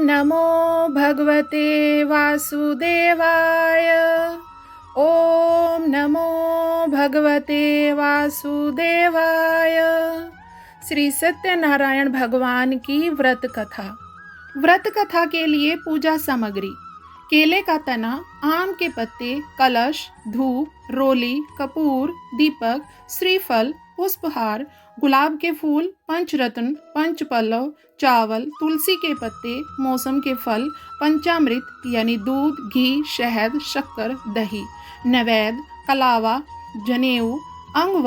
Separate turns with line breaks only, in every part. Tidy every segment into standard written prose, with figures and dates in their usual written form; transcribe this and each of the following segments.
नमो भगवते वासुदेवाय। ओम नमो भगवते वासुदेवाय। श्री सत्यनारायण भगवान की व्रत कथा। व्रत कथा के लिए पूजा सामग्री: केले का तना, आम के पत्ते, कलश, धूप, रोली, कपूर, दीपक, श्रीफल, पुष्पहार, गुलाब के फूल, पंचरत्न, पंचपल्लव, चावल, तुलसी के पत्ते, मौसम के फल, पंचामृत यानी दूध, घी, शहद, शक्कर, दही, नैवेद्य, कलावा, जनेऊ, अंग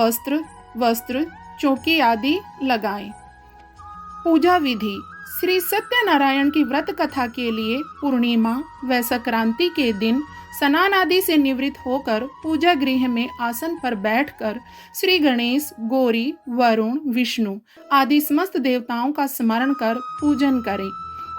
वस्त्र, चौकी आदि लगाएं। पूजा विधि: श्री सत्यनारायण की व्रत कथा के लिए पूर्णिमा व संक्रांति के दिन स्नान आदि से निवृत्त होकर पूजा गृह में आसन पर बैठकर श्री गणेश, गौरी, वरुण, विष्णु आदि समस्त देवताओं का स्मरण कर पूजन करें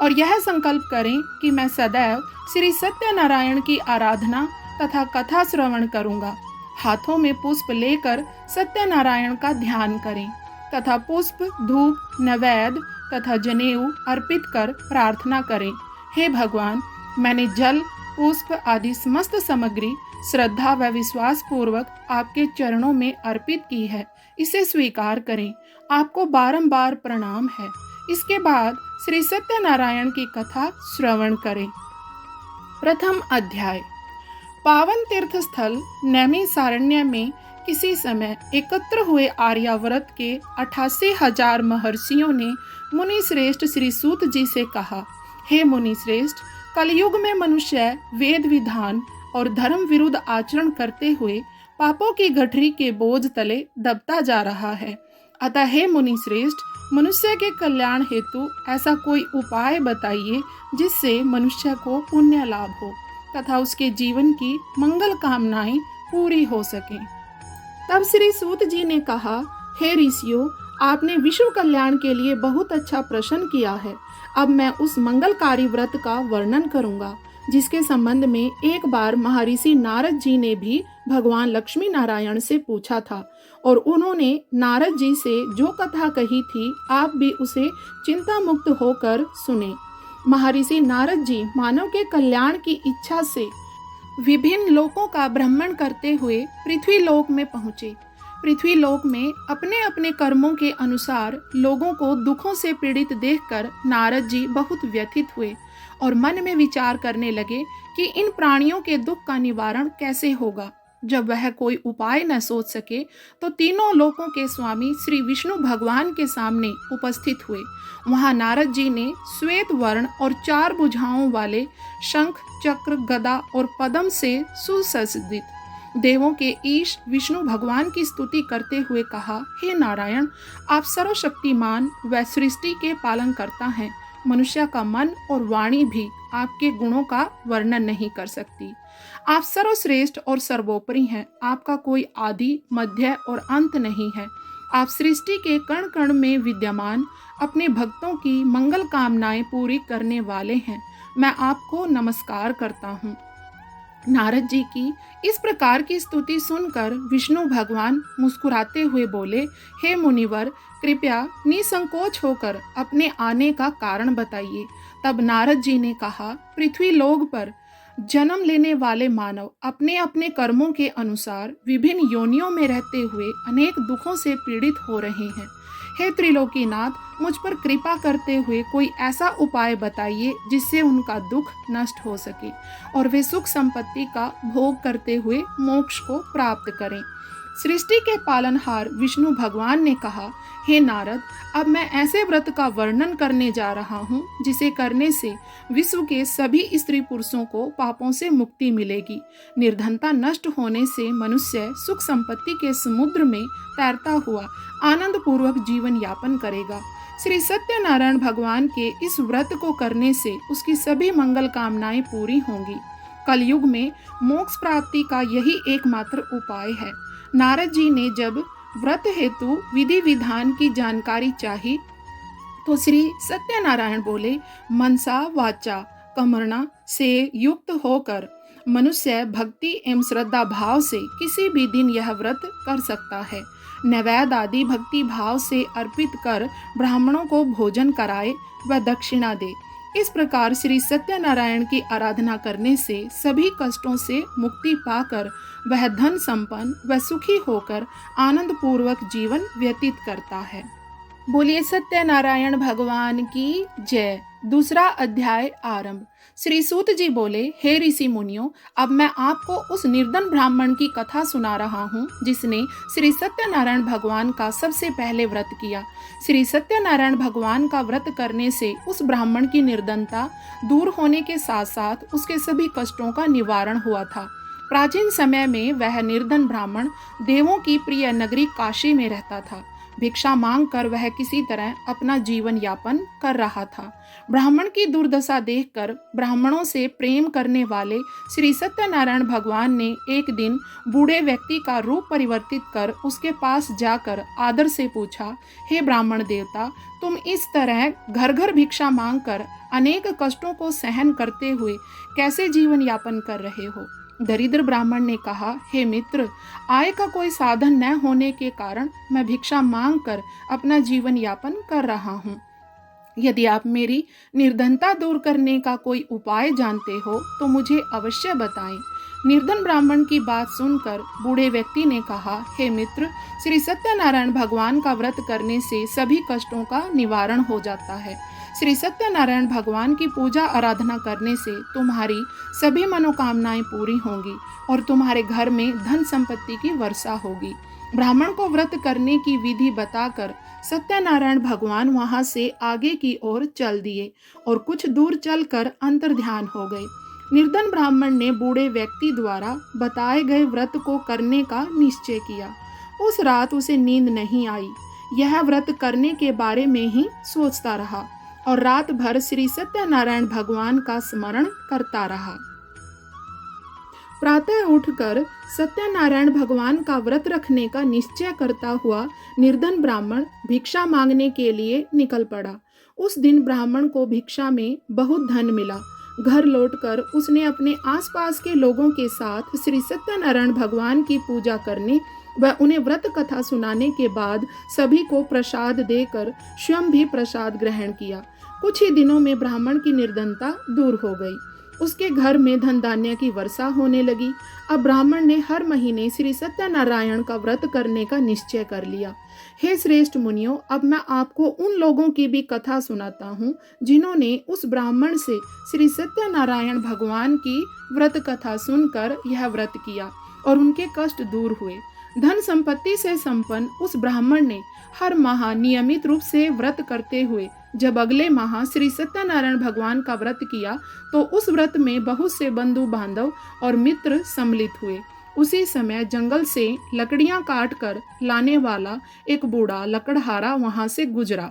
और यह संकल्प करें कि मैं सदैव श्री सत्यनारायण की आराधना तथा कथा श्रवण करूंगा। हाथों में पुष्प लेकर सत्यनारायण का ध्यान करें तथा पुष्प, धूप, नैवेद्य तथा जनेऊ अर्पित कर प्रार्थना करें, हे भगवान, मैंने जल, पुष्प आदि समस्त सामग्री श्रद्धा व विश्वास पूर्वक आपके चरणों में अर्पित की है, इसे स्वीकार करें। आपको बारंबार प्रणाम है। इसके बाद श्री सत्यनारायण की कथा श्रवण करें। प्रथम अध्याय। पावन तीर्थ स्थल नैमिषारण्य में किसी समय एकत्र हुए आर्यावर्त के 88,000 महर्षियों ने मुनि श्रेष्ठ श्री सूत जी से कहा, हे मुनि श्रेष्ठ, कलयुग में मनुष्य वेद विधान और धर्म विरुद्ध आचरण करते हुए पापों की गठरी के बोझ तले दबता जा रहा है। अतः हे मुनि श्रेष्ठ, मनुष्य के कल्याण हेतु ऐसा कोई उपाय बताइए जिससे मनुष्य को पुण्य लाभ हो तथा उसके जीवन की मंगल कामनाएं पूरी हो सकें। तब श्री सूत जी ने कहा, हे ऋषियों, आपने विश्व कल्याण के लिए बहुत अच्छा प्रश्न किया है। अब मैं उस मंगलकारी व्रत का वर्णन करूंगा जिसके संबंध में एक बार महर्षि नारद जी ने भी भगवान लक्ष्मी नारायण से पूछा था और उन्होंने नारद जी से जो कथा कही थी आप भी उसे चिंता मुक्त होकर सुने। महर्षि नारद जी मानव के कल्याण की इच्छा से विभिन्न लोकों का भ्रमण करते हुए पृथ्वी लोक में पहुँचे। पृथ्वी लोक में अपने अपने कर्मों के अनुसार लोगों को दुखों से पीड़ित देखकर नारद जी बहुत व्यथित हुए और मन में विचार करने लगे कि इन प्राणियों के दुख का निवारण कैसे होगा। जब वह कोई उपाय न सोच सके तो तीनों लोकों के स्वामी श्री विष्णु भगवान के सामने उपस्थित हुए। वहां नारद जी ने श्वेत वर्ण और 4 भुजाओं वाले शंख, चक्र, गदा और पद्म से सुसज्जित देवों के ईश विष्णु भगवान की स्तुति करते हुए कहा, हे नारायण, आप सर्वशक्तिमान व सृष्टि के पालन करता हैं। मनुष्य का मन और वाणी भी आपके गुणों का वर्णन नहीं कर सकती। आप सर्वश्रेष्ठ और सर्वोपरि हैं। आपका कोई आदि, मध्य और अंत नहीं है। आप सृष्टि के कण कण में विद्यमान, अपने भक्तों की मंगल कामनाएं पूरी करने वाले हैं। मैं आपको नमस्कार करता हूँ। नारद जी की इस प्रकार की स्तुति सुनकर विष्णु भगवान मुस्कुराते हुए बोले, हे मुनिवर, कृपया निसंकोच होकर अपने आने का कारण बताइए। तब नारद जी ने कहा, पृथ्वी लोक पर जन्म लेने वाले मानव अपने अपने कर्मों के अनुसार विभिन्न योनियों में रहते हुए अनेक दुखों से पीड़ित हो रहे हैं। हे त्रिलोकीनाथ, मुझ पर कृपा करते हुए कोई ऐसा उपाय बताइए जिससे उनका दुख नष्ट हो सके और वे सुख संपत्ति का भोग करते हुए मोक्ष को प्राप्त करें। सृष्टि के पालनहार विष्णु भगवान ने कहा, हे नारद, अब मैं ऐसे व्रत का वर्णन करने जा रहा हूँ जिसे करने से विश्व के सभी स्त्री पुरुषों को पापों से मुक्ति मिलेगी। निर्धनता नष्ट होने से मनुष्य सुख संपत्ति के समुद्र में तैरता हुआ आनंद पूर्वक जीवन यापन करेगा। श्री सत्यनारायण भगवान के इस व्रत को करने से उसकी सभी मंगल कामनाएं पूरी होंगी। कलयुग में मोक्ष प्राप्ति का यही एकमात्र उपाय है। नारद जी ने जब व्रत हेतु विधि विधान की जानकारी चाही तो श्री सत्यनारायण बोले, मनसा वाचा कर्मणा से युक्त होकर मनुष्य भक्ति एवं श्रद्धा भाव से किसी भी दिन यह व्रत कर सकता है। नैवेद्य आदि भक्ति भाव से अर्पित कर ब्राह्मणों को भोजन कराए व दक्षिणा दे। इस प्रकार श्री सत्यनारायण की आराधना करने से सभी कष्टों से मुक्ति पाकर वह धन संपन्न व सुखी होकर आनंद पूर्वक जीवन व्यतीत करता है। बोलिए सत्यनारायण भगवान की जय। दूसरा अध्याय आरंभ। श्री सूत जी बोले, हे ऋषि मुनियों, अब मैं आपको उस निर्धन ब्राह्मण की कथा सुना रहा हूँ जिसने श्री सत्यनारायण भगवान का सबसे पहले व्रत किया। श्री सत्यनारायण भगवान का व्रत करने से उस ब्राह्मण की निर्धनता दूर होने के साथ साथ उसके सभी कष्टों का निवारण हुआ था। प्राचीन समय में वह निर्धन ब्राह्मण देवों की प्रिय नगरी काशी में रहता था। भिक्षा मांगकर वह किसी तरह अपना जीवन यापन कर रहा था। ब्राह्मण की दुर्दशा देखकर ब्राह्मणों से प्रेम करने वाले श्री सत्यनारायण भगवान ने एक दिन बूढ़े व्यक्ति का रूप परिवर्तित कर उसके पास जाकर आदर से पूछा, हे ब्राह्मण देवता, तुम इस तरह घर घर भिक्षा मांगकर अनेक कष्टों को सहन करते हुए कैसे जीवन यापन कर रहे हो? दरिद्र ब्राह्मण ने कहा, हे मित्र, आय का कोई साधन न होने के कारण मैं भिक्षा मांगकर अपना जीवन यापन कर रहा हूँ। यदि आप मेरी निर्धनता दूर करने का कोई उपाय जानते हो तो मुझे अवश्य बताएं। निर्धन ब्राह्मण की बात सुनकर बूढ़े व्यक्ति ने कहा, हे मित्र, श्री सत्यनारायण भगवान का व्रत करने से सभी कष्टों का निवारण हो जाता है। श्री सत्यनारायण भगवान की पूजा आराधना करने से तुम्हारी सभी मनोकामनाएं पूरी होंगी और तुम्हारे घर में धन संपत्ति की वर्षा होगी। ब्राह्मण को व्रत करने की विधि बताकर सत्यनारायण भगवान वहां से आगे की ओर चल दिए और कुछ दूर चलकर अंतर्ध्यान हो गए। निर्धन ब्राह्मण ने बूढ़े व्यक्ति द्वारा बताए गए व्रत को करने का निश्चय किया। उस रात उसे नींद नहीं आई। यह व्रत करने के बारे में ही सोचता रहा और रात भर श्री सत्यनारायण भगवान का स्मरण करता रहा। प्रातः उठकर सत्यनारायण भगवान का व्रत रखने का निश्चय करता हुआ निर्धन ब्राह्मण भिक्षा मांगने के लिए निकल पड़ा। उस दिन ब्राह्मण को भिक्षा में बहुत धन मिला। घर लौटकर उसने अपने आसपास के लोगों के साथ श्री सत्यनारायण भगवान की पूजा करने व उन्हें व्रत कथा सुनाने के बाद सभी को प्रसाद देकर स्वयं भी प्रसाद ग्रहण किया। कुछ ही दिनों में ब्राह्मण की निर्धनता दूर हो गई। उसके घर में धन धान्य की वर्षा होने लगी। अब ब्राह्मण ने हर महीने श्री सत्यनारायण का व्रत करने का निश्चय कर लिया। हे श्रेष्ठ मुनियों, अब मैं आपको उन लोगों की भी कथा सुनाता हूँ जिन्होंने उस ब्राह्मण से श्री सत्यनारायण भगवान की व्रत कथा सुनकर यह व्रत किया और उनके कष्ट दूर हुए। धन संपत्ति से संपन्न उस ब्राह्मण ने हर माह नियमित रूप से व्रत करते हुए जब अगले माह श्री सत्यनारायण भगवान का व्रत किया तो उस व्रत में बहुत से बंधु बांधव और मित्र सम्मिलित हुए। उसी समय जंगल से लकड़ियां काट कर लाने वाला एक बूढ़ा लकड़हारा वहां से गुजरा।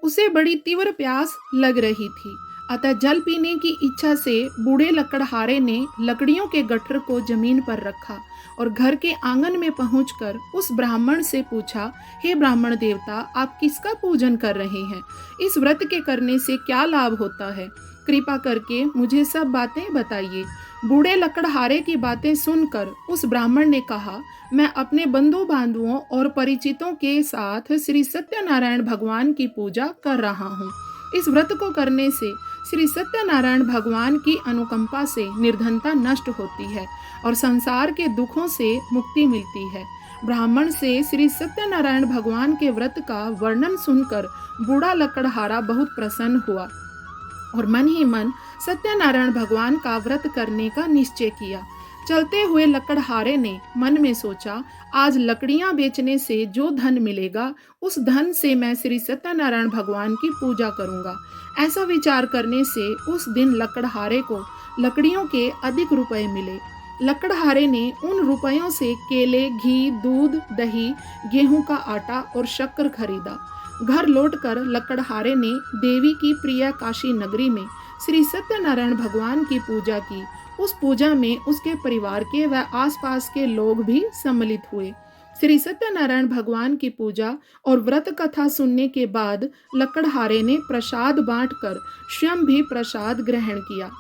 उसे बड़ी तीव्र प्यास लग रही थी, अतः जल पीने की इच्छा से बूढ़े लकड़हारे ने लकड़ियों के गट्ठर को जमीन पर रखा और घर के आंगन में पहुंचकर उस ब्राह्मण से पूछा, हे ब्राह्मण देवता, आप किसका पूजन कर रहे हैं? इस व्रत के करने से क्या लाभ होता है? कृपा करके मुझे सब बातें बताइए। बूढ़े लकड़हारे की बातें सुनकर उस ब्राह्मण ने कहा, मैं अपने बंधु बांधुओं और परिचितों के साथ श्री सत्यनारायण भगवान की पूजा कर रहा हूँ। इस व्रत को करने से श्री सत्यनारायण भगवान की अनुकंपा से निर्धनता नष्ट होती है और संसार के दुखों से मुक्ति मिलती है। ब्राह्मण से श्री सत्यनारायण भगवान के व्रत का वर्णन सुनकर बूढ़ा लकड़हारा बहुत प्रसन्न हुआ और मन ही मन सत्यनारायण भगवान का व्रत करने का निश्चय किया। चलते हुए लकड़हारे ने मन में सोचा, आज लकड़ियां बेचने से जो धन मिलेगा उस धन से मैं श्री सत्यनारायण भगवान की पूजा करूंगा। ऐसा विचार करने से उस दिन लकड़हारे को लकड़ियों के अधिक रुपए मिले। लकड़हारे ने उन रुपयों से केले, घी, दूध, दही, गेहूं का आटा और शक्कर खरीदा। घर लौटकर लकड़हारे ने देवी की प्रिय काशी नगरी में श्री सत्यनारायण भगवान की पूजा की। उस पूजा में उसके परिवार के व आसपास के लोग भी सम्मिलित हुए। श्री सत्यनारायण भगवान की पूजा और व्रत कथा सुनने के बाद लकड़हारे ने प्रसाद बांटकर स्वयं भी प्रसाद ग्रहण किया।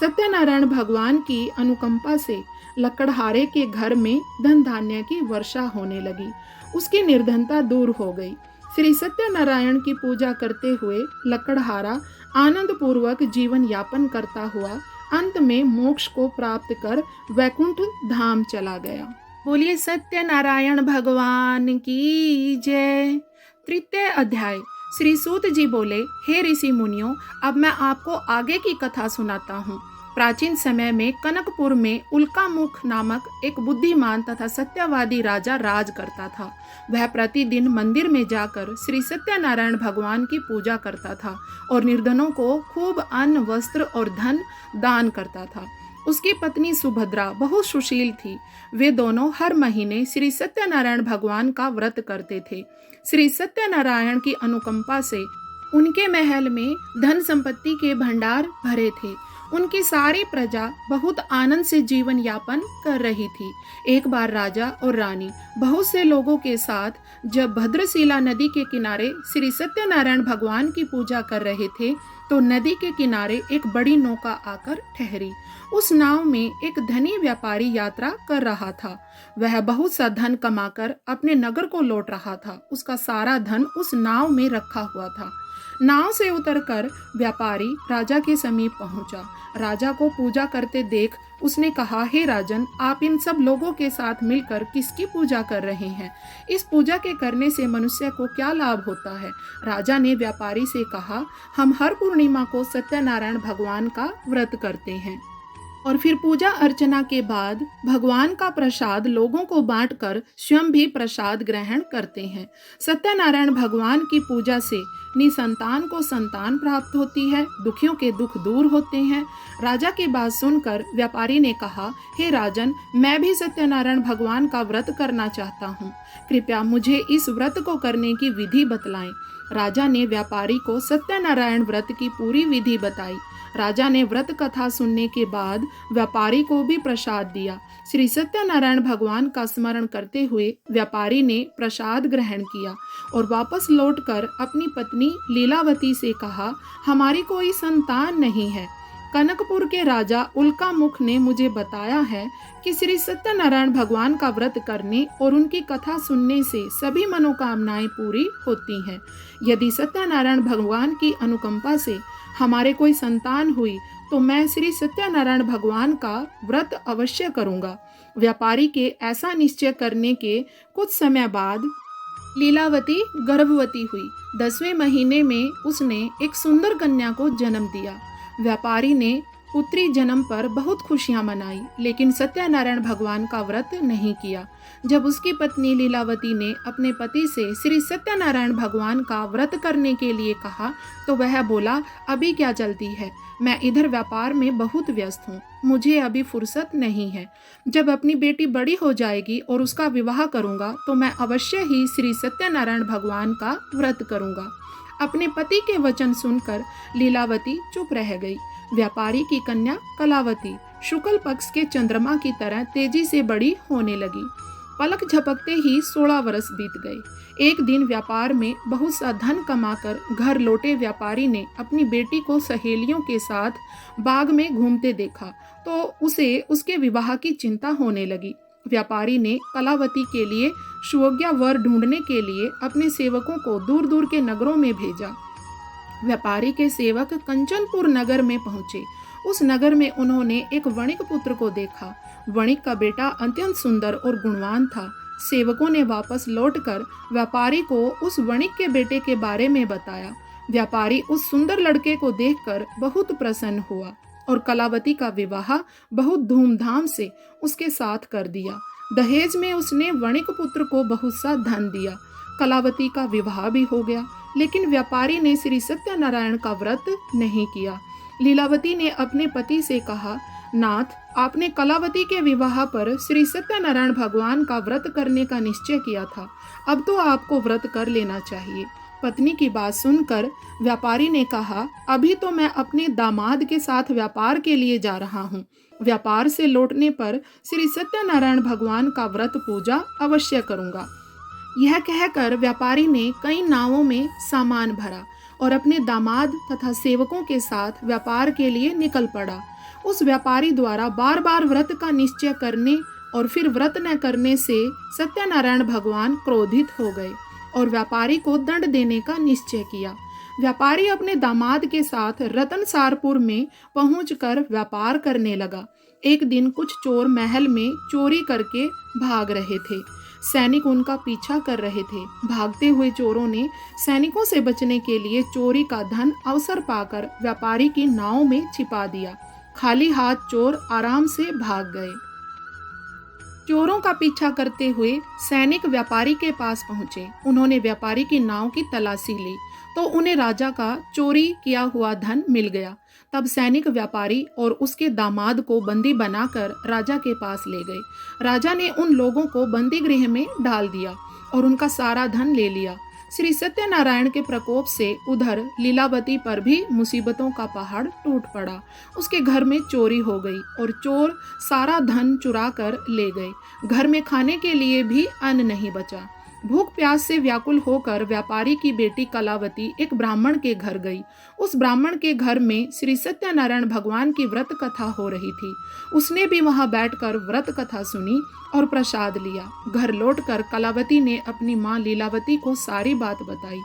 सत्यनारायण भगवान की अनुकंपा से लकड़हारे के घर में धन धान्य की वर्षा होने लगी। उसकी निर्धनता दूर हो गई। श्री सत्यनारायण की पूजा करते हुए लकड़हारा आनंद पूर्वक जीवन यापन करता हुआ अंत में मोक्ष को प्राप्त कर वैकुंठ धाम चला गया। बोलिए सत्यनारायण भगवान की जय। तृतीय अध्याय। श्री सूत जी बोले, हे ऋषि मुनियों, अब मैं आपको आगे की कथा सुनाता हूँ। प्राचीन समय में कनकपुर में उल्कामुख नामक एक बुद्धिमान तथा सत्यवादी राजा राज करता था। वह प्रतिदिन मंदिर में जाकर श्री सत्यनारायण भगवान की पूजा करता था और निर्धनों को खूब अन्न, वस्त्र और धन दान करता था। उसकी पत्नी सुभद्रा बहुत सुशील थी। वे दोनों हर महीने श्री सत्यनारायण भगवान का व्रत करते थे। श्री सत्यनारायण की अनुकंपा से उनके महल में धन संपत्ति के भंडार भरे थे। उनकी सारी प्रजा बहुत आनंद से जीवन यापन कर रही थी। एक बार राजा और रानी बहुत से लोगों के साथ जब भद्रशिला नदी के किनारे श्री सत्यनारायण भगवान की पूजा कर रहे थे तो नदी के किनारे एक बड़ी नौका आकर ठहरी। उस नाव में एक धनी व्यापारी यात्रा कर रहा था। वह बहुत सा धन कमाकर अपने नगर को लौट रहा था। उसका सारा धन उस नाव में रखा हुआ था। नाव से उतरकर व्यापारी राजा के समीप पहुंचा। राजा को पूजा करते देख उसने कहा, हे राजन, आप इन सब लोगों के साथ मिलकर किसकी पूजा कर रहे हैं? इस पूजा के करने से मनुष्य को क्या लाभ होता है? राजा ने व्यापारी से कहा, हम हर पूर्णिमा को सत्यनारायण भगवान का व्रत करते हैं और फिर पूजा अर्चना के बाद भगवान का प्रसाद लोगों को बांटकर स्वयं भी प्रसाद ग्रहण करते हैं। सत्यनारायण भगवान की पूजा से निसंतान को संतान प्राप्त होती है, दुखियों के दुख दूर होते हैं। राजा की बात सुनकर व्यापारी ने कहा, हे राजन, मैं भी सत्यनारायण भगवान का व्रत करना चाहता हूँ। कृपया मुझे इस व्रत को करने की विधि बतलाएं। राजा ने व्यापारी को सत्यनारायण व्रत की पूरी विधि बताई। राजा ने व्रत कथा सुनने के बाद व्यापारी को भी प्रसाद दिया। श्री सत्यनारायण भगवान का स्मरण करते हुए व्यापारी ने प्रसाद ग्रहण किया और वापस लौटकर अपनी पत्नी लीलावती से कहा, हमारी कोई संतान नहीं है। कनकपुर के राजा उल्कामुख ने मुझे बताया है कि श्री सत्यनारायण भगवान का व्रत करने और उनकी कथा सुनने से सभी मनोकामनाएं पूरी होती हैं। यदि सत्यनारायण भगवान की अनुकंपा से हमारे कोई संतान हुई तो मैं श्री सत्यनारायण भगवान का व्रत अवश्य करूंगा। व्यापारी के ऐसा निश्चय करने के कुछ समय बाद लीलावती गर्भवती हुई। 10वें महीने में उसने एक सुंदर कन्या को जन्म दिया। व्यापारी ने पुत्री जन्म पर बहुत खुशियां मनाई, लेकिन सत्यनारायण भगवान का व्रत नहीं किया। जब उसकी पत्नी लीलावती ने अपने पति से श्री सत्यनारायण भगवान का व्रत करने के लिए कहा तो वह बोला, अभी क्या जल्दी है, मैं इधर व्यापार में बहुत व्यस्त हूँ, मुझे अभी फुर्सत नहीं है। जब अपनी बेटी बड़ी हो जाएगी और उसका विवाह करूँगा तो मैं अवश्य ही श्री सत्यनारायण भगवान का व्रत करूँगा। अपने पति के वचन सुनकर लीलावती चुप रह गई। व्यापारी की कन्या कलावती शुक्ल पक्ष के चंद्रमा की तरह तेजी से बड़ी होने लगी। पलक झपकते ही 16 वर्ष बीत गए। एक दिन व्यापार में बहुत सा धन कमाकर घर लौटे व्यापारी ने अपनी बेटी को सहेलियों के साथ बाग में घूमते देखा तो उसे उसके विवाह की चिंता होने लगी। व्यापारी ने कलावती के लिए सुयोग्य वर ढूंढने के लिए अपने सेवकों को दूर दूर के नगरों में भेजा। व्यापारी के सेवक कंचनपुर नगर में पहुंचे। उस नगर में उन्होंने एक वणिक पुत्र को देखा। वणिक का बेटा अत्यंत सुंदर और गुणवान था। सेवकों ने वापस लौटकर व्यापारी को उस वणिक के बेटे के बारे में बताया। व्यापारी उस सुंदर लड़के को देखकर बहुत प्रसन्न हुआ और कलावती का विवाह बहुत धूमधाम से उसके साथ कर दिया। दहेज में उसने वणिक पुत्र को बहुत सा धन दिया। कलावती का विवाह भी हो गया, लेकिन व्यापारी ने श्री सत्यनारायण का व्रत नहीं किया। लीलावती ने अपने पति से कहा, नाथ, आपने कलावती के विवाह पर श्री सत्यनारायण भगवान का व्रत करने का निश्चय किया था, अब तो आपको व्रत कर लेना चाहिए। पत्नी की बात सुनकर व्यापारी ने कहा, अभी तो मैं अपने दामाद के साथ व्यापार के लिए जा रहा हूँ। व्यापार से लौटने पर श्री सत्यनारायण भगवान का व्रत पूजा अवश्य करूँगा। यह कहकर व्यापारी ने कई नावों में सामान भरा और अपने दामाद तथा सेवकों के साथ व्यापार के लिए निकल पड़ा। उस व्यापारी द्वारा बार बार व्रत का निश्चय करने और फिर व्रत न करने से सत्यनारायण भगवान क्रोधित हो गए और व्यापारी को दंड देने का निश्चय किया। व्यापारी अपने दामाद के साथ रतनसारपुर में पहुंचकर व्यापार करने लगा। एक दिन कुछ चोर महल में चोरी करके भाग रहे थे। सैनिक उनका पीछा कर रहे थे। भागते हुए चोरों ने सैनिकों से बचने के लिए चोरी का धन अवसर पाकर व्यापारी की नाव में छिपा दिया। खाली हाथ चोर आराम से भाग गए। चोरों का पीछा करते हुए सैनिक व्यापारी के पास पहुंचे। उन्होंने व्यापारी की नाव की तलाशी ली तो उन्हें राजा का चोरी किया हुआ धन मिल गया। तब सैनिक व्यापारी और उसके दामाद को बंदी बनाकर राजा के पास ले गए। राजा ने उन लोगों को बंदी गृह में डाल दिया और उनका सारा धन ले लिया। श्री सत्यनारायण के प्रकोप से उधर लीलावती पर भी मुसीबतों का पहाड़ टूट पड़ा। उसके घर में चोरी हो गई और चोर सारा धन चुरा कर ले गए। घर में खाने के लिए भी अन्न नहीं बचा। भूख प्यास से व्याकुल होकर व्यापारी की बेटी कलावती एक ब्राह्मण के घर गई। उस ब्राह्मण के घर में श्री सत्यनारायण भगवान की व्रत कथा हो रही थी। उसने भी वहां बैठकर व्रत कथा सुनी और प्रसाद लिया। घर लौटकर कलावती ने अपनी मां लीलावती को सारी बात बताई।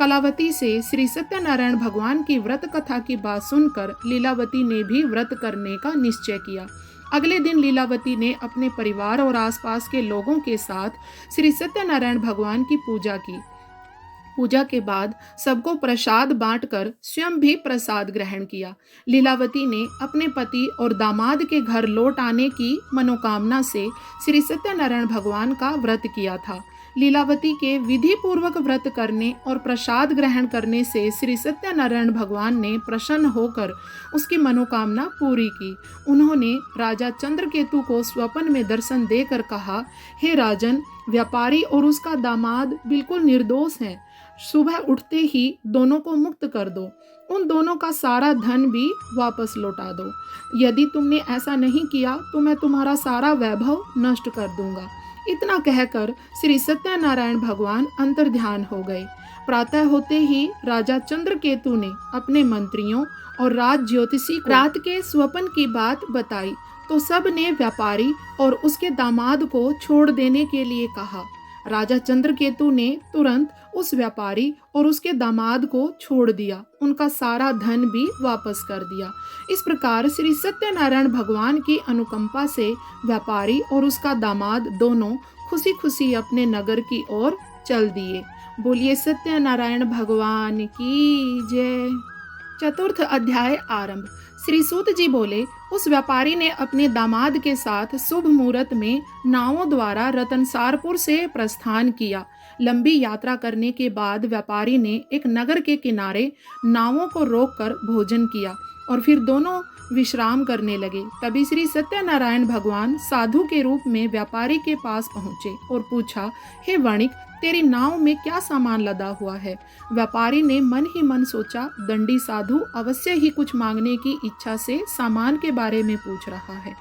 कलावती से श्री सत्यनारायण भगवान की व्रत कथा की बात सुनकर लीलावती ने भी व्रत करने का निश्चय किया। अगले दिन लीलावती ने अपने परिवार और आसपास के लोगों के साथ श्री सत्यनारायण भगवान की पूजा की। पूजा के बाद सबको प्रसाद बांटकर स्वयं भी प्रसाद ग्रहण किया। लीलावती ने अपने पति और दामाद के घर लौट आने की मनोकामना से श्री सत्यनारायण भगवान का व्रत किया था। लीलावती के विधि पूर्वक व्रत करने और प्रसाद ग्रहण करने से श्री सत्यनारायण भगवान ने प्रसन्न होकर उसकी मनोकामना पूरी की। उन्होंने राजा चंद्रकेतु को स्वप्न में दर्शन देकर कहा, हे राजन, व्यापारी और उसका दामाद बिल्कुल निर्दोष हैं। सुबह उठते ही दोनों को मुक्त कर दो। उन दोनों का सारा धन भी वापस लौटा दो। यदि तुमने ऐसा नहीं किया तो मैं तुम्हारा सारा वैभव नष्ट कर दूंगा। इतना कहकर श्री सत्यनारायण भगवान अंतर्ध्यान हो गए। प्रातः होते ही राजा चंद्रकेतु ने अपने मंत्रियों और राज ज्योतिषी को रात के स्वप्न की बात बताई तो सब ने व्यापारी और उसके दामाद को छोड़ देने के लिए कहा। राजा चंद्रकेतु ने तुरंत उस व्यापारी और उसके दामाद को छोड़ दिया। उनका सारा धन भी वापस कर दिया। इस प्रकार श्री सत्यनारायण भगवान की अनुकंपा से व्यापारी और उसका दामाद दोनों खुशी खुशी अपने नगर की ओर चल दिए। बोलिए सत्यनारायण भगवान की जय। चतुर्थ अध्याय आरंभ। श्री सूत जी बोले, उस व्यापारी ने अपने दामाद के साथ शुभ मुहूर्त में नावों द्वारा रतनसारपुर से प्रस्थान किया। लंबी यात्रा करने के बाद व्यापारी ने एक नगर के किनारे नावों को रोककर भोजन किया और फिर दोनों विश्राम करने लगे। तभी श्री सत्यनारायण भगवान साधु के रूप में व्यापारी के पास पहुंचे और पूछा, हे वणिक, तेरी नाव में क्या सामान लदा हुआ है? व्यापारी ने मन ही मन सोचा, दंडी साधु अवश्य ही कुछ मांगने की इच्छा से सामान के बारे में पूछ रहा है।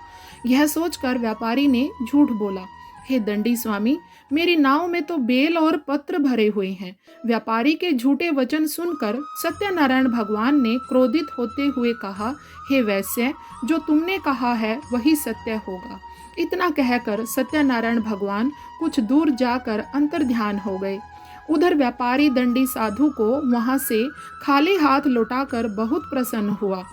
यह सोचकर व्यापारी ने झूठ बोला, हे दंडी स्वामी, मेरी नाव में तो बेल और पत्र भरे हुए हैं। व्यापारी के झूठे वचन सुनकर सत्यनारायण भगवान ने क्रोधित होते हुए कहा, हे वैश्य, जो तुमने कहा है वही सत्य होगा। इतना कहकर सत्यनारायण भगवान कुछ दूर जाकर अंतर्ध्यान हो गए। उधर व्यापारी दंडी साधु को वहां से खाली हाथ लौटाकर बहुत प्रसन्न हुआ।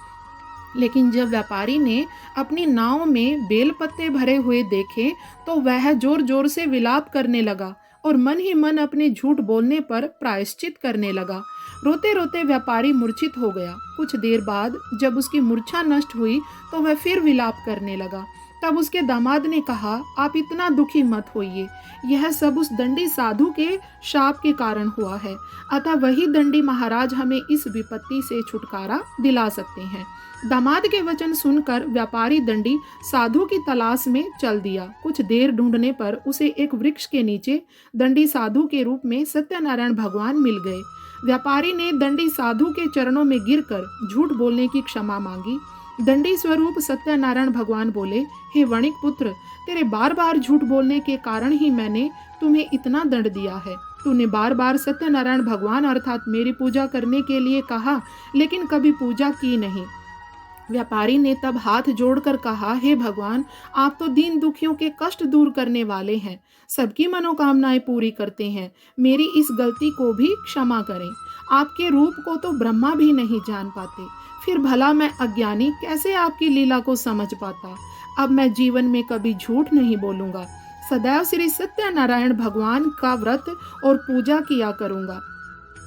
लेकिन जब व्यापारी ने अपनी नाव में बेल पत्ते भरे हुए देखे तो वह जोर जोर से विलाप करने लगा और मन ही मन अपने झूठ बोलने पर प्रायश्चित करने लगा। रोते रोते व्यापारी मूर्छित हो गया। कुछ देर बाद जब उसकी मूर्छा नष्ट हुई तो वह फिर विलाप करने लगा। तब उसके दामाद ने कहा, आप इतना दुखी मत होइए, यह सब उस दंडी साधु के शाप के कारण हुआ है। अतः वही दंडी महाराज हमें इस विपत्ति से छुटकारा दिला सकते हैं। दामाद के वचन सुनकर व्यापारी दंडी साधु की तलाश में चल दिया। कुछ देर ढूंढने पर उसे एक वृक्ष के नीचे दंडी साधु के रूप में सत्यनारायण भगवान मिल गए। व्यापारी ने दंडी साधु के चरणों में गिरकर झूठ बोलने की क्षमा मांगी। दंडी स्वरूप सत्यनारायण भगवान बोले, हे वणिक पुत्र, तेरे बार बार झूठ बोलने के कारण ही मैंने तुम्हें इतना दंड दिया है। तूने बार बार सत्यनारायण भगवान अर्थात मेरी पूजा करने के लिए कहा, लेकिन कभी पूजा की नहीं। व्यापारी ने तब हाथ जोड़कर कहा, हे भगवान, आप तो दीन दुखियों के कष्ट दूर करने वाले हैं, सबकी मनोकामनाएं पूरी करते हैं, मेरी इस गलती को भी क्षमा करें। आपके रूप को तो ब्रह्मा भी नहीं जान पाते, फिर भला मैं अज्ञानी कैसे आपकी लीला को समझ पाता। अब मैं जीवन में कभी झूठ नहीं बोलूंगा, सदैव श्री सत्यनारायण भगवान का व्रत और पूजा किया करूंगा।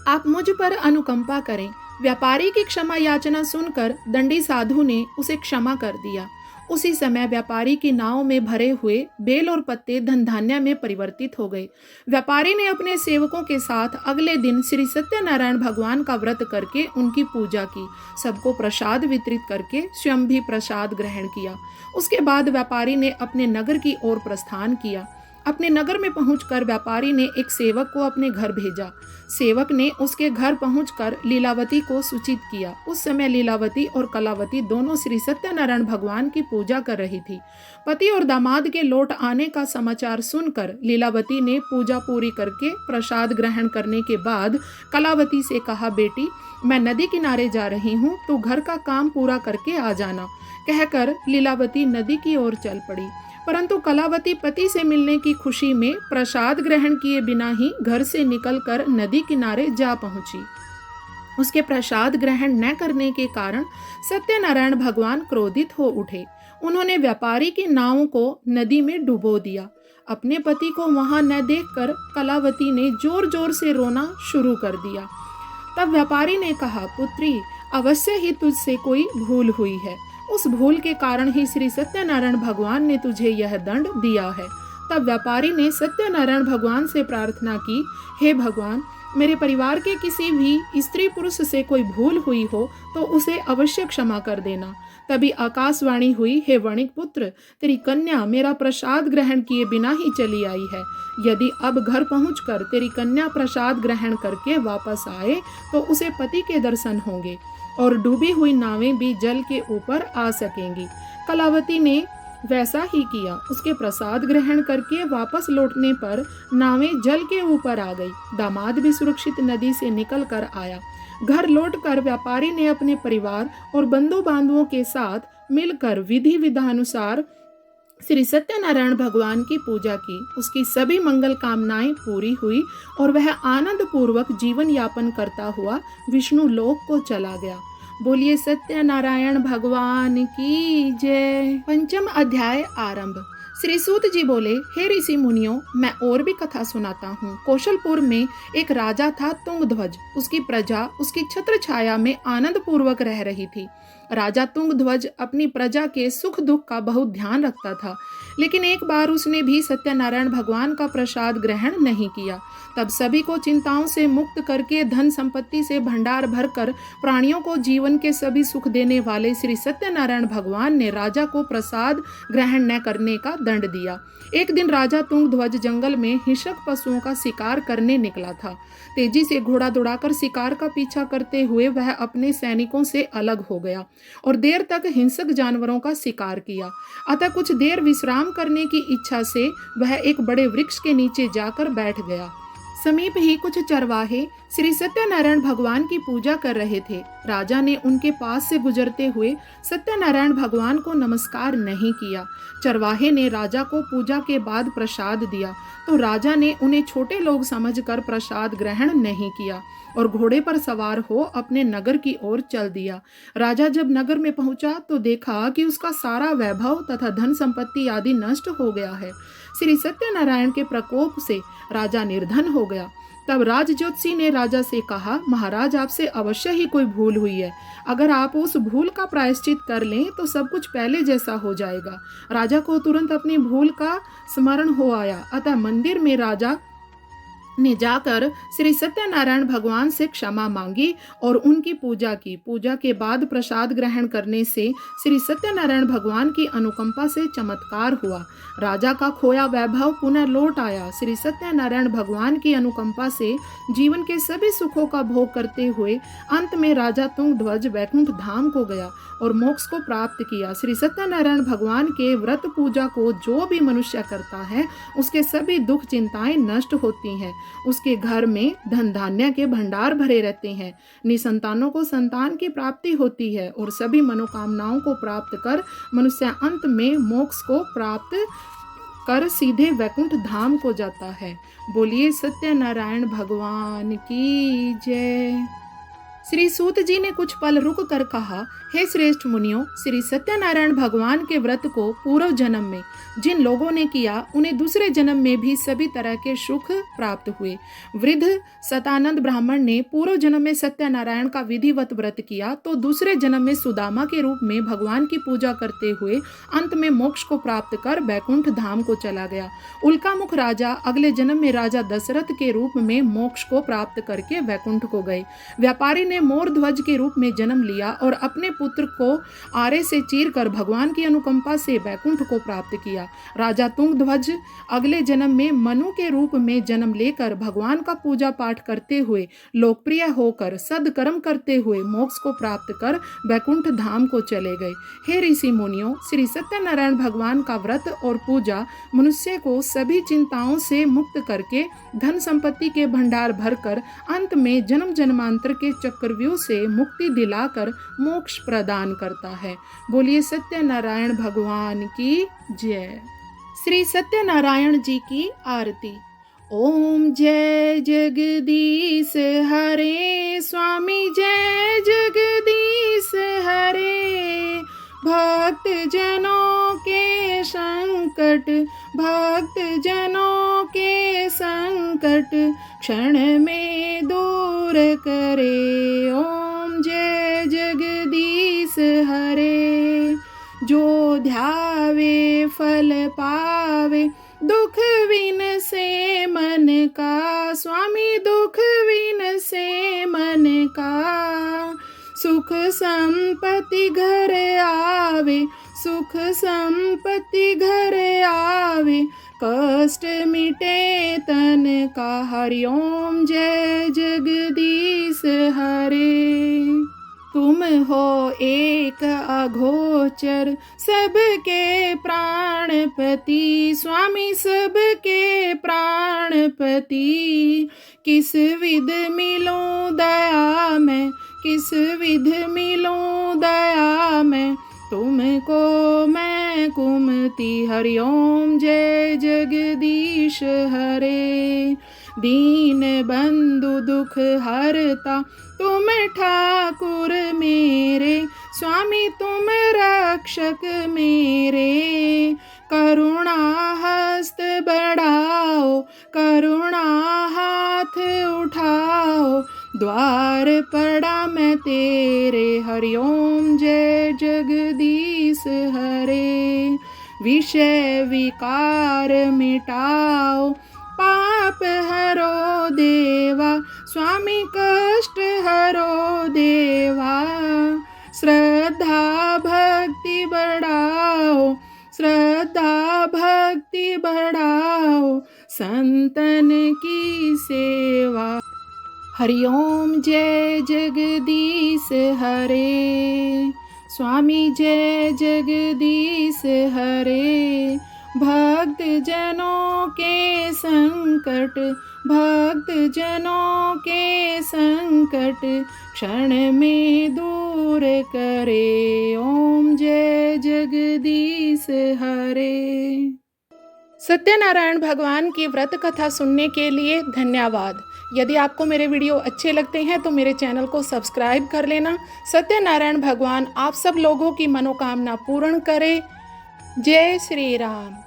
आप मुझ पर अनुकंपा करें। व्यापारी की क्षमा याचना सुनकर दंडी साधु ने उसे क्षमा कर दिया। उसी समय व्यापारी की नाव में भरे हुए बेल और पत्ते धन धान्य में परिवर्तित हो गए। व्यापारी ने अपने सेवकों के साथ अगले दिन श्री सत्यनारायण भगवान का व्रत करके उनकी पूजा की, सबको प्रसाद वितरित करके स्वयं भी प्रसाद ग्रहण किया। उसके बाद व्यापारी ने अपने नगर की ओर प्रस्थान किया। अपने नगर में पहुंचकर व्यापारी ने एक सेवक को अपने घर भेजा। सेवक ने उसके घर पहुंचकर लीलावती को सूचित किया। उस समय लीलावती और कलावती दोनों श्री सत्यनारायण भगवान की पूजा कर रही थी। पति और दामाद के लौट आने का समाचार सुनकर लीलावती ने पूजा पूरी करके प्रसाद ग्रहण करने के बाद कलावती से कहा, बेटी, मैं नदी किनारे जा रही हूँ, तो घर का काम पूरा करके आ जाना। कहकर लीलावती नदी की ओर चल पड़ी। परंतु कलावती पति से मिलने की खुशी में प्रसाद ग्रहण किए बिना ही घर से निकलकर नदी किनारे जा पहुंची। उसके प्रसाद ग्रहण न करने के कारण सत्यनारायण भगवान क्रोधित हो उठे। उन्होंने व्यापारी की नाव को नदी में डुबो दिया। अपने पति को वहां न देखकर कलावती ने जोर जोर से रोना शुरू कर दिया। तब व्यापारी ने कहा, पुत्री, अवश्य ही तुझसे कोई भूल हुई है। उस भूल के कारण ही श्री सत्यनारायण भगवान ने तुझे यह दंड दिया है। तब व्यापारी ने सत्यनारायण भगवान से प्रार्थना की, हे भगवान, मेरे परिवार के किसी भी स्त्री पुरुष से कोई भूल हुई हो तो उसे अवश्य क्षमा कर देना। तभी आकाशवाणी हुई, हे वणिक पुत्र, तेरी कन्या मेरा प्रसाद ग्रहण किए बिना ही चली आई है। यदि अब घर पहुंचकर तेरी कन्या प्रसाद ग्रहण करके वापस आए तो उसे पति के दर्शन होंगे और डूबी हुई नावें भी जल के ऊपर आ सकेंगी। कलावती ने वैसा ही किया। उसके प्रसाद ग्रहण करके वापस लौटने पर नावें जल के ऊपर आ गई। दामाद भी सुरक्षित नदी से निकल कर आया। घर लौटकर व्यापारी ने अपने परिवार और बंधु बांधवों के साथ मिलकर विधि विधानुसार श्री सत्यनारायण भगवान की पूजा की। उसकी सभी मंगल कामनाएं पूरी हुई और वह आनंद पूर्वक जीवन यापन करता हुआ विष्णु लोक को चला गया। बोलिए सत्यनारायण भगवान की जय। पंचम अध्याय आरंभ। श्री सूत जी बोले, हे ऋषि मुनियों, मैं और भी कथा सुनाता हूँ। कौशलपुर में एक राजा था तुंगध्वज। उसकी प्रजा उसकी छत्र छाया में आनंद पूर्वक रह रही थी। राजा तुंगध्वज अपनी प्रजा के सुख दुख का बहुत ध्यान रखता था, लेकिन एक बार उसने भी सत्यनारायण भगवान का प्रसाद ग्रहण नहीं किया। तब सभी को चिंताओं से मुक्त करके धन संपत्ति से भंडार भरकर प्राणियों को जीवन के सभी सुख देने वाले श्री सत्यनारायण भगवान ने राजा को प्रसाद ग्रहण न करने का दंड दिया। एक दिन राजा तुंगध्वज जंगल में हिंसक पशुओं का शिकार करने निकला था। तेजी से घोड़ा दौड़ाकर शिकार का पीछा करते हुए वह अपने सैनिकों से अलग हो गया और देर तक हिंसक जानवरों का शिकार किया। अतः कुछ देर विश्राम करने की इच्छा से वह एक बड़े वृक्ष के नीचे जाकर बैठ गया। समीप ही कुछ चरवाहे श्री सत्यनारायण भगवान की पूजा कर रहे थे। राजा ने उनके पास से गुजरते हुए सत्यनारायण भगवान को नमस्कार नहीं किया। चरवाहे ने राजा को पूजा के बाद प्रसाद दिया तो राजा ने उन्हें छोटे लोग समझकर प्रसाद ग्रहण नहीं किया और घोड़े पर सवार हो अपने नगर की ओर चल दिया। राजा जब नगर में पहुंचा तो देखा कि उसका सारा वैभव तथा धन संपत्ति आदि नष्ट हो गया है। श्री सत्यनारायण के प्रकोप से राजा निर्धन हो गया। तब राजज्योतिषी ने राजा से कहा, महाराज, आपसे अवश्य ही कोई भूल हुई है। अगर आप उस भूल का प्रायश्चित कर लें तो सब कुछ पहले जैसा हो जाएगा। राजा को तुरंत अपनी भूल का स्मरण हो आया। अतः मंदिर में राजा ने जाकर श्री सत्यनारायण भगवान से क्षमा मांगी और उनकी पूजा की। पूजा के बाद प्रसाद ग्रहण करने से श्री सत्यनारायण भगवान की अनुकंपा से चमत्कार हुआ। राजा का खोया वैभव पुनः लौट आया। श्री सत्यनारायण भगवान की अनुकंपा से जीवन के सभी सुखों का भोग करते हुए अंत में राजा तुंगध्वज वैकुंठ धाम को गया और मोक्ष को प्राप्त किया। श्री सत्यनारायण भगवान के व्रत पूजा को जो भी मनुष्य करता है उसके सभी दुख चिंताएं नष्ट होती हैं। उसके घर में धन धान्य के भंडार भरे रहते हैं। निसंतानों को संतान की प्राप्ति होती है और सभी मनोकामनाओं को प्राप्त कर मनुष्य अंत में मोक्ष को प्राप्त कर सीधे वैकुंठ धाम को जाता है। बोलिए सत्यनारायण भगवान की जय। श्री सूत जी ने कुछ पल रुक कर कहा, हे श्रेष्ठ मुनियों, श्री सत्यनारायण भगवान के व्रत को पूर्व जन्म में जिन लोगों ने किया उन्हें दूसरे जन्म में भी सभी तरह के सुख प्राप्त हुए। वृद्ध सतानंद ब्राह्मण ने पूर्व जन्म में सत्यनारायण का विधिवत व्रत किया तो दूसरे जन्म में सुदामा के रूप में भगवान की पूजा करते हुए अंत में मोक्ष को प्राप्त कर बैकुंठ धाम को चला गया। उल्कामुख राजा अगले जन्म में राजा दशरथ के रूप में मोक्ष को प्राप्त करके वैकुंठ को गए। व्यापारी ने मोर ध्वज के रूप में जन्म लिया और अपने पुत्र को आरे से चीरकर भगवान की अनुकंपा से वैकुंठ को प्राप्त किया। राजा तुंगध्वज अगले जन्म में मनु के रूप में जन्म लेकर भगवान का पूजा पाठ करते हुए लोकप्रिय होकर सदकर्म करते हुए मोक्ष को प्राप्त कर वैकुंठ धाम को चले गए। हे ऋषि मुनियों, श्री सत्यनारायण भगवान का व्रत और पूजा मनुष्य को सभी चिंताओं से मुक्त करके धन संपत्ति के भंडार भरकर अंत में जन्म जन्मांतर के चक्रव्यूह से मुक्ति दिलाकर मोक्ष प्रदान करता है। बोलिए सत्यनारायण भगवान की जय। श्री सत्यनारायण जी की आरती। ओम जय जगदीश हरे स्वामी, जय जगदीश हरे। भक्त जनों के संकट, भक्त जनों के संकट क्षण में दूर करे। ओम जय जगदीश हरे। जो ध्यावे फल पावे, दुख विन से मन का, स्वामी दुख विन से मन का। सुख संपत्ति घर आवे, सुख संपत्ति घर आवे, कष्ट मिटे तन का। हरिओम जय जगदीश हरे। तुम हो एक अघोचर, सबके प्राणपति, स्वामी सबके प्राणपति। किस विध मिलूं दया में, किस विध मिलूं दया में, तुमको मैं कुमति। हरिओम जय जगदीश हरे। दीन बंधु दुख हरता, तुम ठाकुर मेरे, स्वामी तुम रक्षक मेरे। करुणा हस्त बढ़ाओ, करुणा हाथ उठाओ, द्वार पड़ा मैं तेरे। हरिओम जय जगदीश हरे। विषय विकार मिटाओ, पाप हरो देवा, स्वामी कष्ट हरो देवा। श्रद्धा भक्ति बढ़ाओ, श्रद्धा भक्ति बढ़ाओ, संतन की सेवा। हरिओम जय जगदीश हरे। स्वामी जय जगदीश हरे। भक्त जनों के संकट, भक्त जनों के संकट क्षण में दूर करे। ओम जय जगदीश हरे। सत्यनारायण भगवान की व्रत कथा सुनने के लिए धन्यवाद। यदि आपको मेरे वीडियो अच्छे लगते हैं तो मेरे चैनल को सब्सक्राइब कर लेना। सत्यनारायण भगवान आप सब लोगों की मनोकामना पूर्ण करे। जय श्री राम।